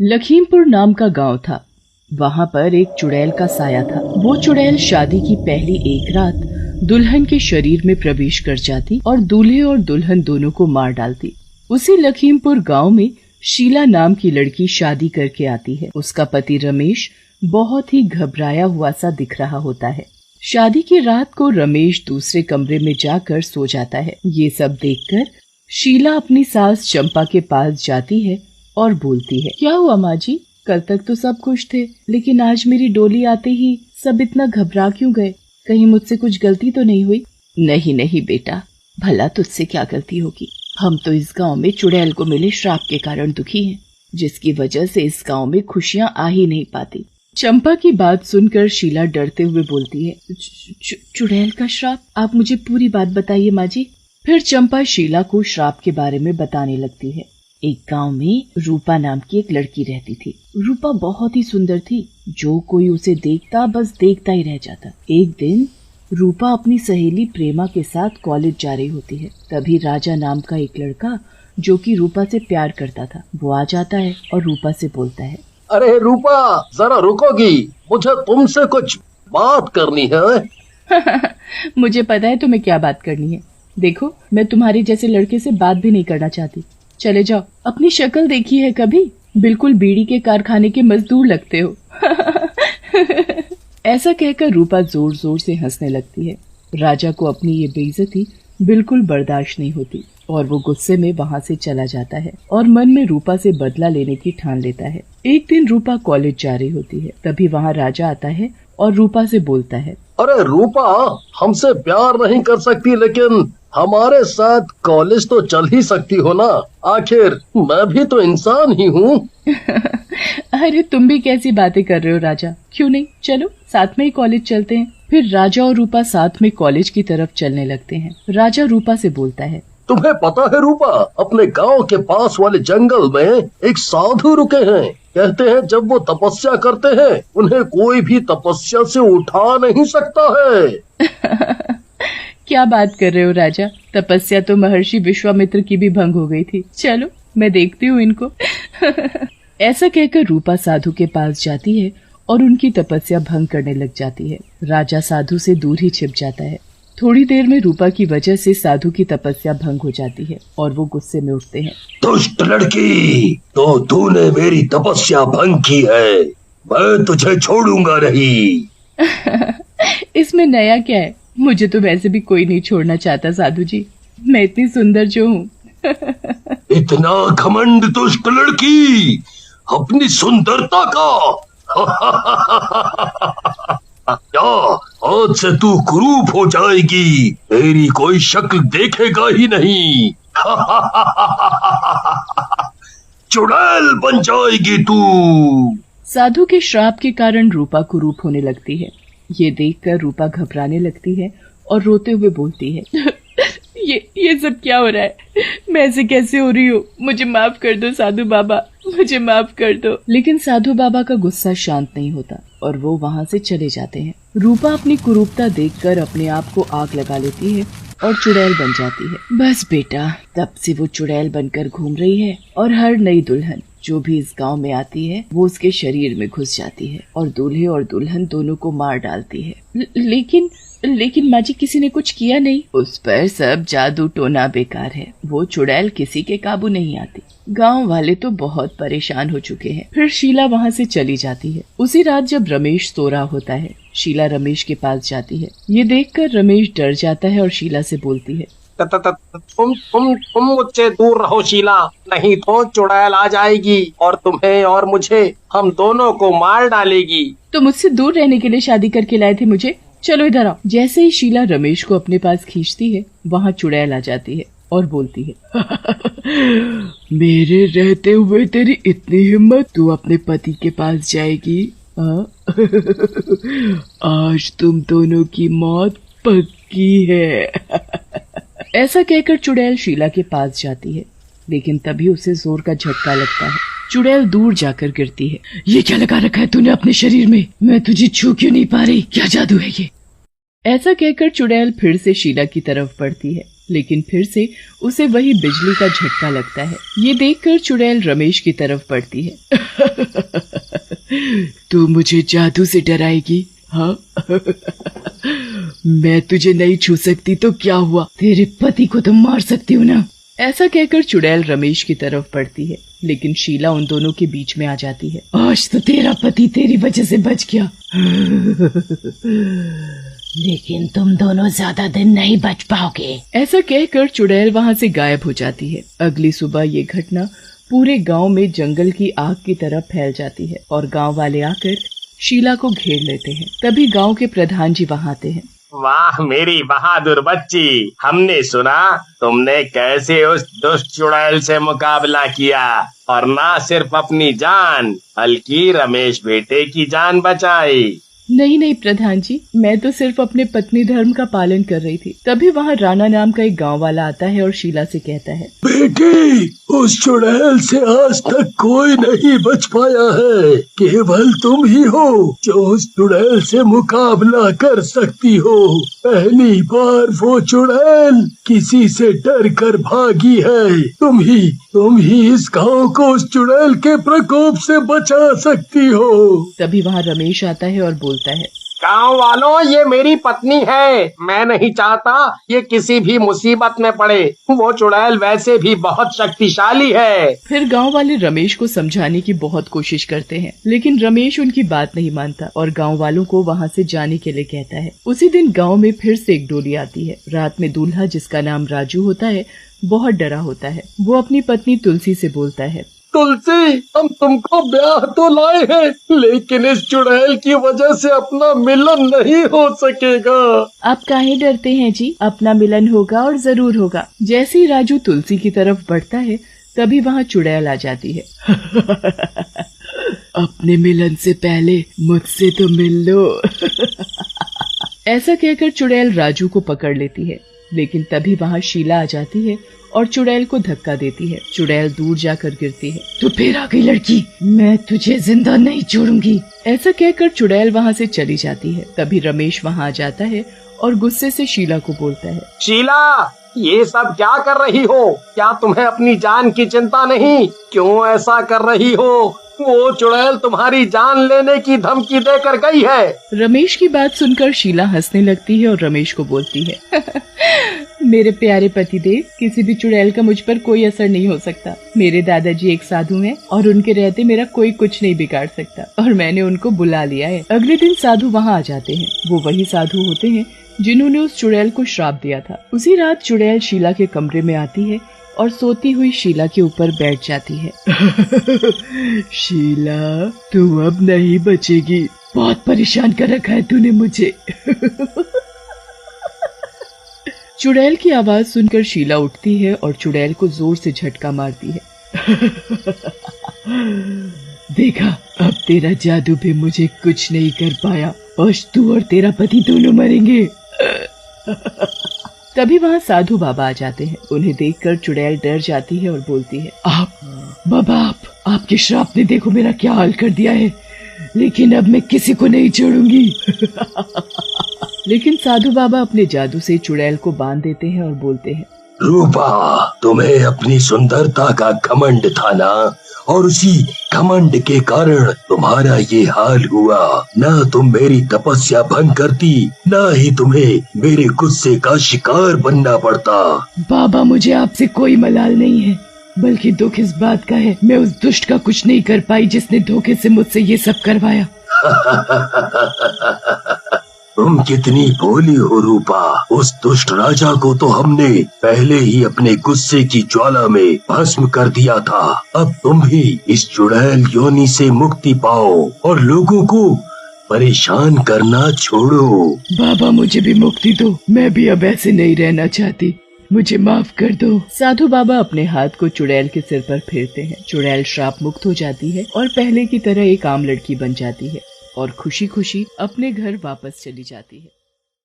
लखीमपुर नाम का गांव था। वहां पर एक चुड़ैल का साया था। वो चुड़ैल शादी की पहली एक रात दुल्हन के शरीर में प्रवेश कर जाती और दूल्हे और दुल्हन दोनों को मार डालती। उसी लखीमपुर गांव में शीला नाम की लड़की शादी करके आती है। उसका पति रमेश बहुत ही घबराया हुआ सा दिख रहा होता है। शादी की रात को रमेश दूसरे कमरे में जाकर सो जाता है। ये सब देखकर शीला अपनी सास चंपा के पास जाती है और बोलती है, क्या हुआ माँ जी? कल तक तो सब खुश थे, लेकिन आज मेरी डोली आते ही सब इतना घबरा क्यों गए? कहीं मुझसे कुछ गलती तो नहीं हुई? नहीं नहीं बेटा, भला तुझसे क्या गलती होगी? हम तो इस गांव में चुड़ैल को मिले श्राप के कारण दुखी हैं, जिसकी वजह से इस गांव में खुशियां आ ही नहीं पाती। चंपा की बात सुनकर शीला डरते हुए बोलती है, चुड़ैल का श्राप? आप मुझे पूरी बात बताइए माँ जी। फिर चंपा शीला को श्राप के बारे में बताने लगती है। एक गांव में रूपा नाम की एक लड़की रहती थी। रूपा बहुत ही सुंदर थी। जो कोई उसे देखता बस देखता ही रह जाता। एक दिन रूपा अपनी सहेली प्रेमा के साथ कॉलेज जा रही होती है। तभी राजा नाम का एक लड़का जो कि रूपा से प्यार करता था, वो आ जाता है और रूपा से बोलता है, अरे रूपा, जरा रुकोगी? मुझे तुमसे कुछ बात करनी है। मुझे पता है तुम्हें क्या बात करनी है। देखो, मैं तुम्हारे जैसे लड़के से बात भी नहीं करना चाहती। चले जाओ। अपनी शक्ल देखी है कभी? बिल्कुल बीड़ी के कारखाने के मजदूर लगते हो। ऐसा कहकर रूपा जोर जोर से हंसने लगती है। राजा को अपनी ये बेइज्जती बिल्कुल बर्दाश्त नहीं होती और वो गुस्से में वहाँ से चला जाता है और मन में रूपा से बदला लेने की ठान लेता है। एक दिन रूपा कॉलेज जा रही होती है। तभी वहाँ राजा आता है और रूपा से बोलता है, अरे रूपा, हमसे प्यार नहीं कर सकती, लेकिन हमारे साथ कॉलेज तो चल ही सकती हो ना? आखिर मैं भी तो इंसान ही हूँ। अरे तुम भी कैसी बातें कर रहे हो राजा? क्यों नहीं, चलो साथ में ही कॉलेज चलते हैं। फिर राजा और रूपा साथ में कॉलेज की तरफ चलने लगते हैं। राजा रूपा से बोलता है, तुम्हें पता है रूपा, अपने गांव के पास वाले जंगल में एक साधु रुके हैं। कहते हैं जब वो तपस्या करते हैं उन्हें कोई भी तपस्या से उठा नहीं सकता है। क्या बात कर रहे हो राजा? तपस्या तो महर्षि विश्वामित्र की भी भंग हो गई थी। चलो मैं देखती हूँ इनको। ऐसा कहकर रूपा साधु के पास जाती है और उनकी तपस्या भंग करने लग जाती है। राजा साधु से दूर ही छिप जाता है। थोड़ी देर में रूपा की वजह से साधु की तपस्या भंग हो जाती है और वो गुस्से में उठते हैं। दुष्ट लड़की, तो तूने मेरी तपस्या भंग की है, मैं तुझे छोड़ूंगा नहीं। इसमें नया क्या है? मुझे तो वैसे भी कोई नहीं छोड़ना चाहता साधु जी, मैं इतनी सुंदर जो हूँ। इतना घमंड दुष्ट लड़की, अपनी सुंदरता का। क्या आज से तू कुरूप हो जाएगी? तेरी कोई शक्ल देखेगा ही नहीं। चुड़ैल बन जाएगी तू। साधु के श्राप के कारण रूपा कुरूप होने लगती है। ये देखकर रूपा घबराने लगती है और रोते हुए बोलती है, ये सब क्या हो रहा है? मैं ऐसे कैसे हो रही हूँ? मुझे माफ कर दो साधु बाबा, मुझे माफ कर दो। लेकिन साधु बाबा का गुस्सा शांत नहीं होता और वो वहाँ से चले जाते हैं। रूपा अपनी कुरूपता देखकर अपने आप को आग लगा लेती है और चुड़ैल बन जाती है। बस बेटा, तब से वो चुड़ैल बनकर घूम रही है और हर नई दुल्हन जो भी इस गांव में आती है वो उसके शरीर में घुस जाती है और दूल्हे और दुल्हन दोनों को मार डालती है। लेकिन माँ जी, किसी ने कुछ किया नहीं। उस पर सब जादू टोना बेकार है। वो चुड़ैल किसी के काबू नहीं आती। गांव वाले तो बहुत परेशान हो चुके हैं। फिर शीला वहाँ से चली जाती है। उसी रात जब रमेश सो रहा होता है, शीला रमेश के पास जाती है। ये देखकर रमेश डर जाता है और शीला से बोलती है, तुम मुझसे दूर रहो शीला, नहीं तो चुड़ैल आ जाएगी और तुम्हें और मुझे, हम दोनों को मार डालेगी। तो मुझसे दूर रहने के लिए शादी करके लाए थे मुझे? चलो इधर आओ। जैसे ही शीला रमेश को अपने पास खींचती है, वहाँ चुड़ैल आ जाती है और बोलती है, मेरे रहते हुए तेरी इतनी हिम्मत, तू अपने पति के पास जाएगी? आज तुम दोनों की मौत पक्की है। ऐसा कहकर चुड़ैल शीला के पास जाती है, लेकिन तभी उसे जोर का झटका लगता है। चुड़ैल दूर जाकर गिरती है। ये क्या लगा रखा है तूने अपने शरीर में? मैं तुझे छू क्यों नहीं पा रही? क्या जादू है ये? ऐसा कहकर चुड़ैल फिर से शीला की तरफ बढ़ती है, लेकिन फिर से उसे वही बिजली का झटका लगता है। ये देखकर चुड़ैल रमेश की तरफ बढ़ती है। तू मुझे जादू से डराएगी? हाँ। मैं तुझे नहीं छू सकती तो क्या हुआ, तेरे पति को तो मार सकती हूँ ना। ऐसा कहकर चुड़ैल रमेश की तरफ बढ़ती है, लेकिन शीला उन दोनों के बीच में आ जाती है। आज तो तेरा पति तेरी वजह से बच गया। लेकिन तुम दोनों ज्यादा दिन नहीं बच पाओगे। ऐसा कहकर चुड़ैल वहाँ से गायब हो जाती है। अगली सुबह ये घटना पूरे गांव में जंगल की आग की तरह फैल जाती है और गांव वाले आकर शीला को घेर लेते हैं। तभी गांव के प्रधान जी वहाँ आते हैं। वाह मेरी बहादुर बच्ची, हमने सुना तुमने कैसे उस दुष्ट चुड़ैल से मुकाबला किया और ना सिर्फ अपनी जान बल्कि रमेश बेटे की जान बचाई। नहीं प्रधान जी, मैं तो सिर्फ अपने पत्नी धर्म का पालन कर रही थी। तभी वहाँ राणा नाम का एक गांव वाला आता है और शीला से कहता है, बेटी, उस चुड़ैल से आज तक कोई नहीं बच पाया है। केवल तुम ही हो जो उस चुड़ैल से मुकाबला कर सकती हो। पहली बार वो चुड़ैल किसी से डर कर भागी है। तुम ही इस गांव को उस चुड़ैल के प्रकोप से बचा सकती हो। तभी वहाँ रमेश आता है और बोलता है, गाँव वालों, ये मेरी पत्नी है। मैं नहीं चाहता ये किसी भी मुसीबत में पड़े। वो चुड़ैल वैसे भी बहुत शक्तिशाली है। फिर गांव वाले रमेश को समझाने की बहुत कोशिश करते हैं, लेकिन रमेश उनकी बात नहीं मानता और गांव वालों को वहां से जाने के लिए कहता है। उसी दिन गांव में फिर से एक डोली आती है। रात में दूल्हा, जिसका नाम राजू होता है, बहुत डरा होता है। वो अपनी पत्नी तुलसी से बोलता है, तुलसी, हम तुमको ब्याह तो लाए हैं, लेकिन इस चुड़ैल की वजह से अपना मिलन नहीं हो सकेगा। आप काहे डरते हैं जी, अपना मिलन होगा और जरूर होगा। जैसे ही राजू तुलसी की तरफ बढ़ता है, तभी वहाँ चुड़ैल आ जाती है। अपने मिलन से पहले मुझसे तो मिल लो। ऐसा कहकर चुड़ैल राजू को पकड़ लेती है, लेकिन तभी वहाँ शीला आ जाती है और चुड़ैल को धक्का देती है। चुड़ैल दूर जाकर गिरती है। तो फिर आ गई लड़की, मैं तुझे जिंदा नहीं छोड़ूंगी। ऐसा कहकर चुड़ैल वहाँ से चली जाती है। तभी रमेश वहाँ आ जाता है और गुस्से से शीला को बोलता है, शीला, ये सब क्या कर रही हो? क्या तुम्हें अपनी जान की चिंता नहीं? क्यों ऐसा कर रही हो? वो चुड़ैल तुम्हारी जान लेने की धमकी देकर गई है। रमेश की बात सुनकर शीला हंसने लगती है और रमेश को बोलती है, मेरे प्यारे पतिदेव, किसी भी चुड़ैल का मुझ पर कोई असर नहीं हो सकता। मेरे दादाजी एक साधु हैं और उनके रहते मेरा कोई कुछ नहीं बिगाड़ सकता, और मैंने उनको बुला लिया है। अगले दिन साधु वहाँ आ जाते हैं। वो वही साधु होते हैं जिन्होंने उस चुड़ैल को श्राप दिया था। उसी रात चुड़ैल शीला के कमरे में आती है और सोती हुई शीला के ऊपर बैठ जाती है। शीला, तू अब नहीं बचेगी। बहुत परेशान कर रखा है तूने मुझे। चुड़ैल की आवाज सुनकर शीला उठती है और चुड़ैल को जोर से झटका मारती है। देखा, अब तेरा जादू भी मुझे कुछ नहीं कर पाया। आज तू और तेरा पति दोनों मरेंगे। तभी वहाँ साधु बाबा आ जाते हैं। उन्हें देखकर चुड़ैल डर जाती है और बोलती है, बाबा, आपके श्राप ने देखो मेरा क्या हाल कर दिया है, लेकिन अब मैं किसी को नहीं छोड़ूंगी। लेकिन साधु बाबा अपने जादू से चुड़ैल को बांध देते हैं और बोलते हैं, रूपा, तुम्हें अपनी सुंदरता का घमंड था ना, और उसी घमंड के कारण तुम्हारा ये हाल हुआ। ना तुम मेरी तपस्या भंग करती, ना ही तुम्हें मेरे गुस्से का शिकार बनना पड़ता। बाबा, मुझे आपसे कोई मलाल नहीं है, बल्कि दुख इस बात का है, मैं उस दुष्ट का कुछ नहीं कर पाई जिसने धोखे से मुझसे ये सब करवाया। तुम कितनी भोली हो रूपा। उस दुष्ट राजा को तो हमने पहले ही अपने गुस्से की ज्वाला में भस्म कर दिया था। अब तुम भी इस चुड़ैल योनि से मुक्ति पाओ और लोगों को परेशान करना छोड़ो। बाबा, मुझे भी मुक्ति दो, मैं भी अब ऐसे नहीं रहना चाहती, मुझे माफ कर दो। साधु बाबा अपने हाथ को चुड़ैल के सिर पर फेरते हैं। चुड़ैल श्राप मुक्त हो जाती है और पहले की तरह एक आम लड़की बन जाती है और खुशी खुशी अपने घर वापस चली जाती है।